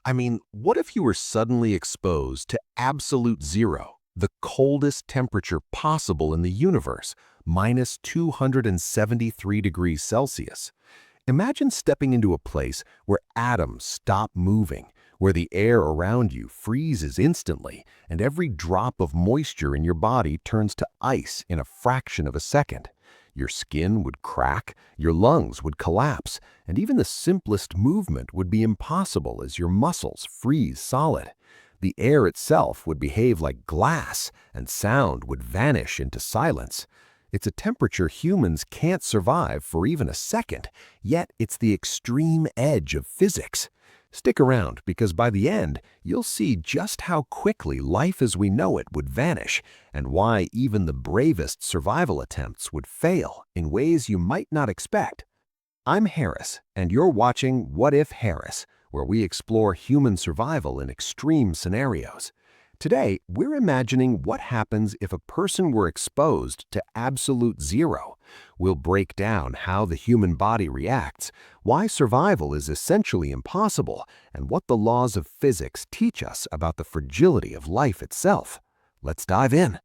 What if you were suddenly exposed to absolute zero, the coldest temperature possible in the universe, minus 273 degrees Celsius? Imagine stepping into a place where atoms stop moving, where the air around you freezes instantly, and every drop of moisture in your body turns to ice in a fraction of a second. Your skin would crack, your lungs would collapse, and even the simplest movement would be impossible as your muscles freeze solid. The air itself would behave like glass, and sound would vanish into silence. It's a temperature humans can't survive for even a second, yet it's the extreme edge of physics. Stick around, because by the end, you'll see just how quickly life as we know it would vanish, and why even the bravest survival attempts would fail in ways you might not expect. I'm Harris, and you're watching What If Harris, where we explore human survival in extreme scenarios. Today, we're imagining what happens if a person were exposed to absolute zero. We'll break down how the human body reacts, why survival is essentially impossible, and what the laws of physics teach us about the fragility of life itself. Let's dive in.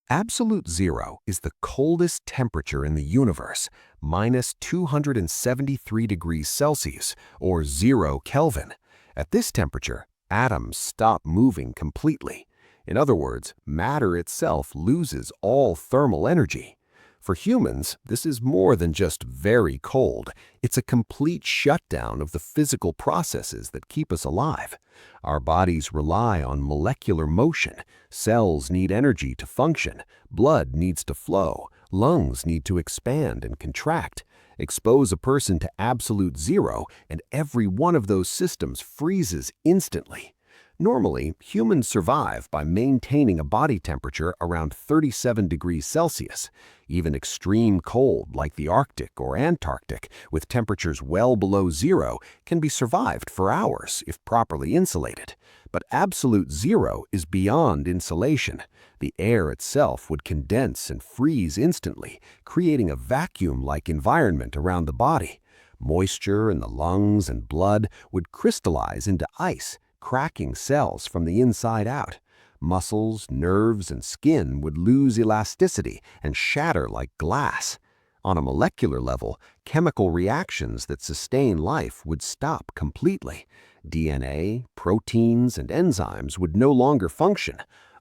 Absolute zero is the coldest temperature in the universe, minus 273 degrees Celsius, or 0 Kelvin. At this temperature, atoms stop moving completely. In other words, matter itself loses all thermal energy. For humans, this is more than just very cold. It's a complete shutdown of the physical processes that keep us alive. Our bodies rely on molecular motion. Cells need energy to function. Blood needs to flow. Lungs need to expand and contract. Expose a person to absolute zero, and every one of those systems freezes instantly. Normally, humans survive by maintaining a body temperature around 37 degrees Celsius. Even extreme cold, like the Arctic or Antarctic, with temperatures well below zero, can be survived for hours if properly insulated. But absolute zero is beyond insulation. The air itself would condense and freeze instantly, creating a vacuum-like environment around the body. Moisture in the lungs and blood would crystallize into ice, cracking cells from the inside out. Muscles, nerves, and skin would lose elasticity and shatter like glass. On a molecular level, chemical reactions that sustain life would stop completely. DNA, proteins, and enzymes would no longer function.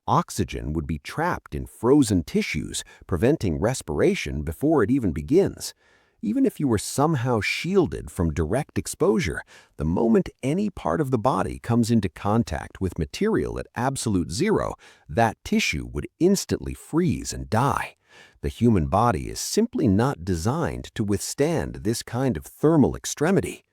Oxygen would be trapped in frozen tissues, preventing respiration before it even begins. Even if you were somehow shielded from direct exposure, the moment any part of the body comes into contact with material at absolute zero, that tissue would instantly freeze and die. The human body is simply not designed to withstand this kind of thermal extremity.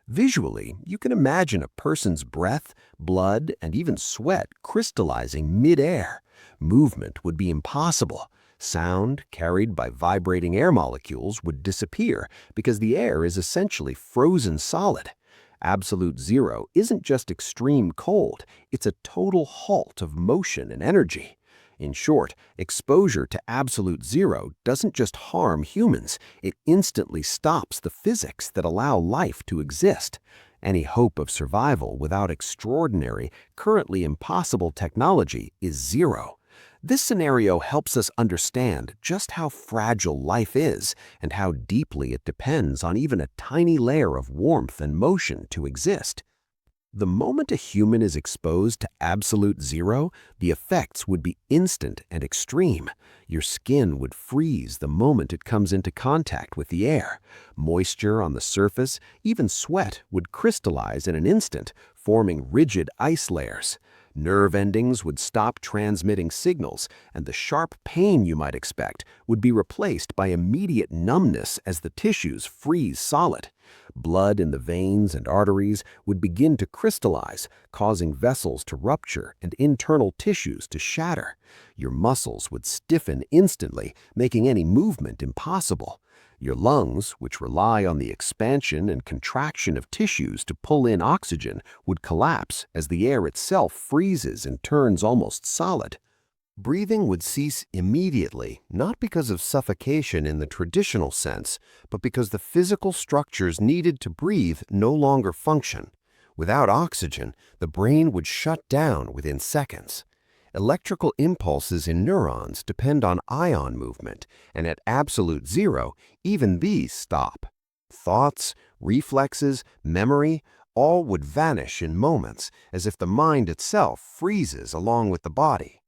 Visually, you can imagine a person's breath, blood, and even sweat crystallizing mid-air. Movement would be impossible. Sound, carried by vibrating air molecules, would disappear because the air is essentially frozen solid. Absolute zero isn't just extreme cold, it's a total halt of motion and energy. In short, exposure to absolute zero doesn't just harm humans, it instantly stops the physics that allow life to exist. Any hope of survival without extraordinary, currently impossible technology is zero. This scenario helps us understand just how fragile life is and how deeply it depends on even a tiny layer of warmth and motion to exist. The moment a human is exposed to absolute zero, the effects would be instant and extreme. Your skin would freeze the moment it comes into contact with the air. Moisture on the surface, even sweat, would crystallize in an instant, forming rigid ice layers. Nerve endings would stop transmitting signals, and the sharp pain you might expect would be replaced by immediate numbness as the tissues freeze solid. Blood in the veins and arteries would begin to crystallize, causing vessels to rupture and internal tissues to shatter. Your muscles would stiffen instantly, making any movement impossible. Your lungs, which rely on the expansion and contraction of tissues to pull in oxygen, would collapse as the air itself freezes and turns almost solid. Breathing would cease immediately, not because of suffocation in the traditional sense, but because the physical structures needed to breathe no longer function. Without oxygen, the brain would shut down within seconds. Electrical impulses in neurons depend on ion movement, and at absolute zero, even these stop. Thoughts, reflexes, memory, all would vanish in moments, as if the mind itself freezes along with the body.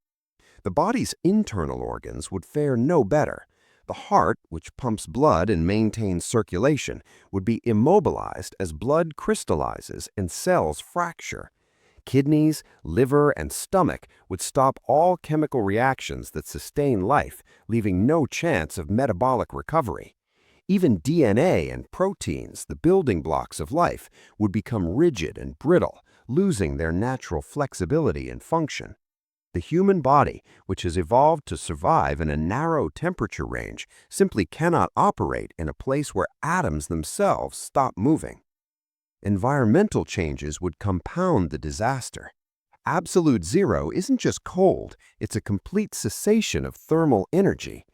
The body's internal organs would fare no better. The heart, which pumps blood and maintains circulation, would be immobilized as blood crystallizes and cells fracture. Kidneys, liver, and stomach would stop all chemical reactions that sustain life, leaving no chance of metabolic recovery. Even DNA and proteins, the building blocks of life, would become rigid and brittle, losing their natural flexibility and function. The human body, which has evolved to survive in a narrow temperature range, simply cannot operate in a place where atoms themselves stop moving. Environmental changes would compound the disaster. Absolute zero isn't just cold, it's a complete cessation of thermal energy.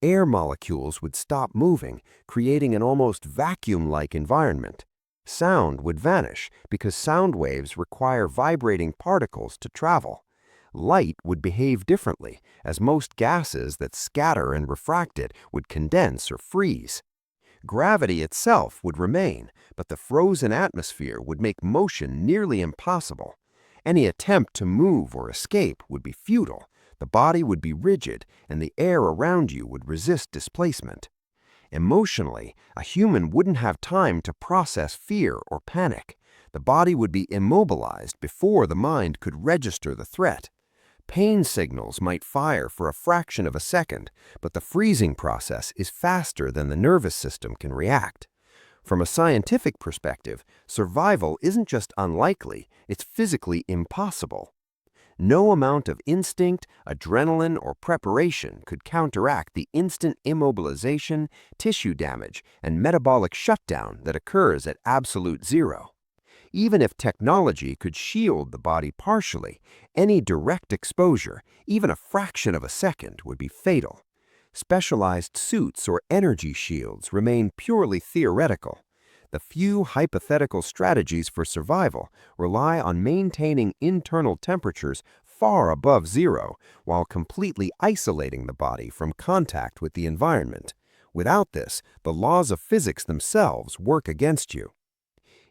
Air molecules would stop moving, creating an almost vacuum-like environment. Sound would vanish because sound waves require vibrating particles to travel. Light would behave differently, as most gases that scatter and refract it would condense or freeze. Gravity itself would remain, but the frozen atmosphere would make motion nearly impossible. Any attempt to move or escape would be futile. The body would be rigid, and the air around you would resist displacement. Emotionally, a human wouldn't have time to process fear or panic. The body would be immobilized before the mind could register the threat. Pain signals might fire for a fraction of a second, but the freezing process is faster than the nervous system can react. From a scientific perspective, survival isn't just unlikely, it's physically impossible. No amount of instinct, adrenaline, or preparation could counteract the instant immobilization, tissue damage, and metabolic shutdown that occurs at absolute zero. Even if technology could shield the body partially, any direct exposure, even a fraction of a second, would be fatal. Specialized suits or energy shields remain purely theoretical. The few hypothetical strategies for survival rely on maintaining internal temperatures far above zero while completely isolating the body from contact with the environment. Without this, the laws of physics themselves work against you.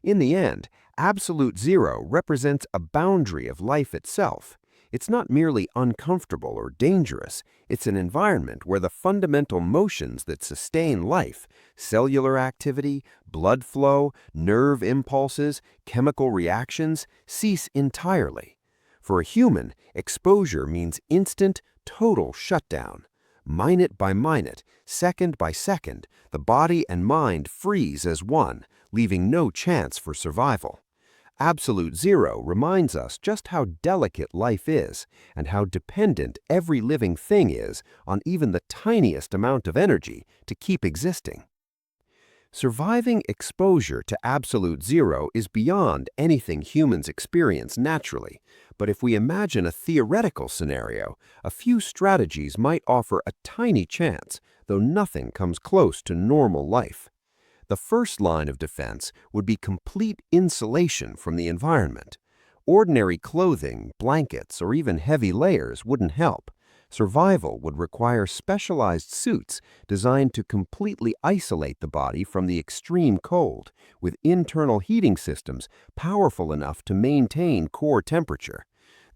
In the end, absolute zero represents a boundary of life itself. It's not merely uncomfortable or dangerous, it's an environment where the fundamental motions that sustain life, cellular activity, blood flow, nerve impulses, chemical reactions, cease entirely. For a human, exposure means instant, total shutdown. Minute by minute, second by second, the body and mind freeze as one, leaving no chance for survival. Absolute zero reminds us just how delicate life is and how dependent every living thing is on even the tiniest amount of energy to keep existing. Surviving exposure to absolute zero is beyond anything humans experience naturally, but if we imagine a theoretical scenario, a few strategies might offer a tiny chance, though nothing comes close to normal life. The first line of defense would be complete insulation from the environment. Ordinary clothing, blankets, or even heavy layers wouldn't help. Survival would require specialized suits designed to completely isolate the body from the extreme cold, with internal heating systems powerful enough to maintain core temperature.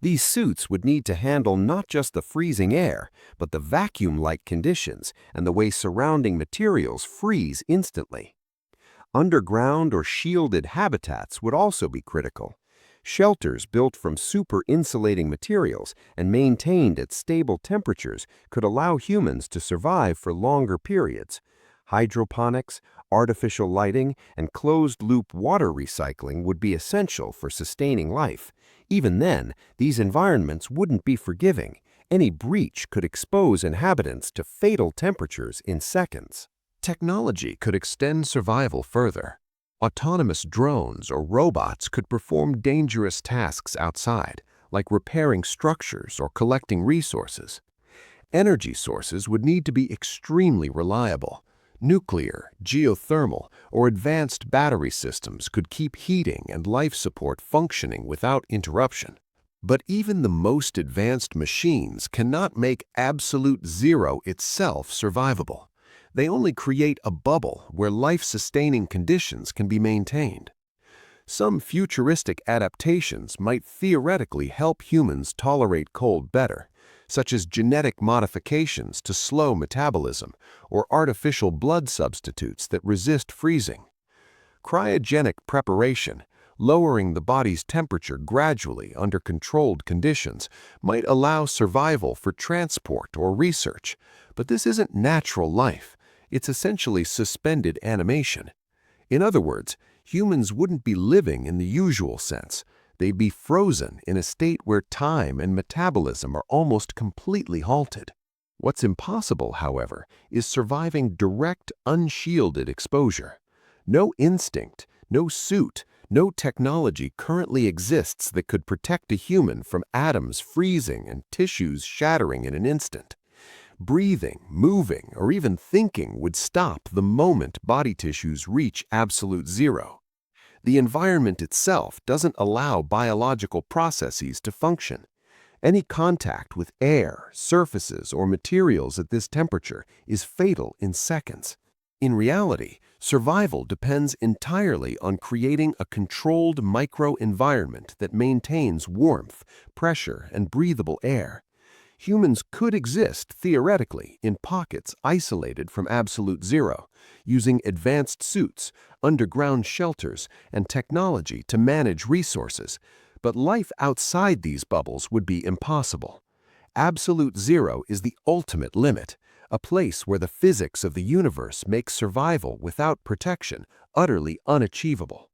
These suits would need to handle not just the freezing air, but the vacuum-like conditions and the way surrounding materials freeze instantly. Underground or shielded habitats would also be critical. Shelters built from super-insulating materials and maintained at stable temperatures could allow humans to survive for longer periods. Hydroponics, artificial lighting, and closed-loop water recycling would be essential for sustaining life. Even then, these environments wouldn't be forgiving. Any breach could expose inhabitants to fatal temperatures in seconds. Technology could extend survival further. Autonomous drones or robots could perform dangerous tasks outside, like repairing structures or collecting resources. Energy sources would need to be extremely reliable. Nuclear, geothermal, or advanced battery systems could keep heating and life support functioning without interruption. But even the most advanced machines cannot make absolute zero itself survivable. They only create a bubble where life-sustaining conditions can be maintained. Some futuristic adaptations might theoretically help humans tolerate cold better, such as genetic modifications to slow metabolism or artificial blood substitutes that resist freezing. Cryogenic preparation, lowering the body's temperature gradually under controlled conditions, might allow survival for transport or research, but this isn't natural life. It's essentially suspended animation. In other words, humans wouldn't be living in the usual sense. They'd be frozen in a state where time and metabolism are almost completely halted. What's impossible, however, is surviving direct, unshielded exposure. No instinct, no suit, no technology currently exists that could protect a human from atoms freezing and tissues shattering in an instant. Breathing, moving, or even thinking would stop the moment body tissues reach absolute zero. The environment itself doesn't allow biological processes to function. Any contact with air, surfaces, or materials at this temperature is fatal in seconds. In reality, survival depends entirely on creating a controlled microenvironment that maintains warmth, pressure, and breathable air. Humans could exist, theoretically, in pockets isolated from absolute zero, using advanced suits, underground shelters, and technology to manage resources, but life outside these bubbles would be impossible. Absolute zero is the ultimate limit, a place where the physics of the universe makes survival without protection utterly unachievable.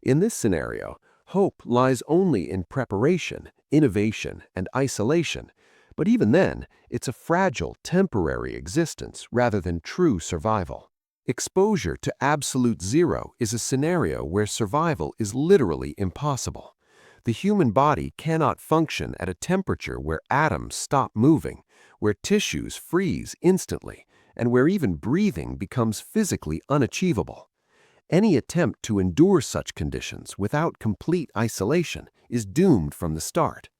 In this scenario, hope lies only in preparation, innovation, and isolation. But even then, it's a fragile, temporary existence rather than true survival. Exposure to absolute zero is a scenario where survival is literally impossible. The human body cannot function at a temperature where atoms stop moving, where tissues freeze instantly, and where even breathing becomes physically unachievable. Any attempt to endure such conditions without complete isolation is doomed from the start.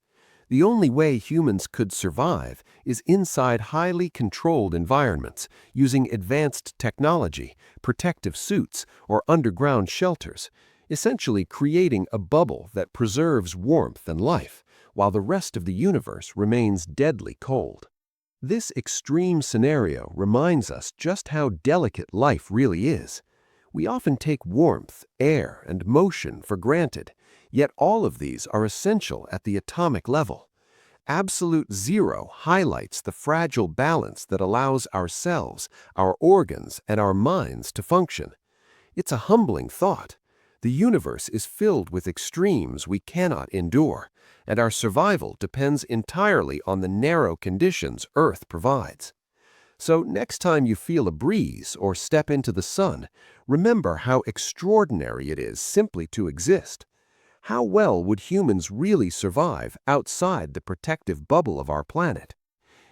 The only way humans could survive is inside highly controlled environments, using advanced technology, protective suits, or underground shelters, essentially creating a bubble that preserves warmth and life, while the rest of the universe remains deadly cold. This extreme scenario reminds us just how delicate life really is. We often take warmth, air, and motion for granted, yet all of these are essential at the atomic level. Absolute zero highlights the fragile balance that allows our cells, our organs, and our minds to function. It's a humbling thought. The universe is filled with extremes we cannot endure, and our survival depends entirely on the narrow conditions Earth provides. So next time you feel a breeze or step into the sun, remember how extraordinary it is simply to exist. How well would humans really survive outside the protective bubble of our planet?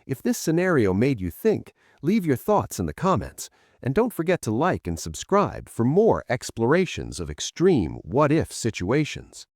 If this scenario made you think, leave your thoughts in the comments, and don't forget to like and subscribe for more explorations of extreme what-if situations.